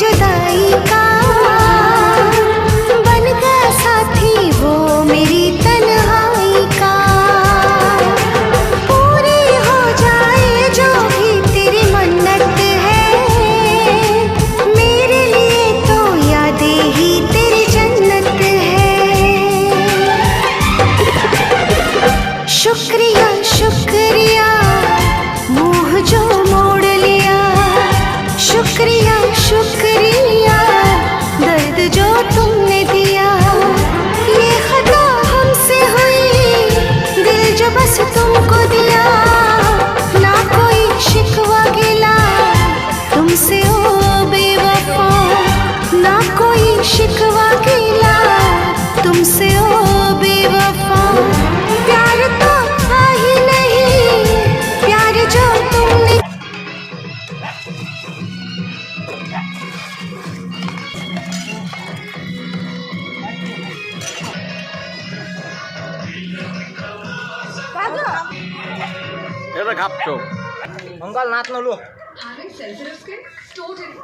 जुदाई का, बन गया साथी वो मेरी तन्हाई का। पूरी हो जाए जो भी तेरी मन्नत है, मेरे लिए तो यादें ही तेरी जन्नत है। शुक्रिया शुक्रिया मुँह जो मोड़ लिया, शुक्रिया शुक्रिया दर्द जो तुमने दिया। ये खता हमसे हुई, दिल जो बस तुमको दिया। ना कोई शिकवा गिला तुमसे ओ बेवफा, ना कोई शिकवा गिला तुमसे ओ बेवफा। प्यार तो था ही नहीं, प्यार जो तुमने এটা খাপছো અંકલ નાચ નો લો Having sensitive skin, totally.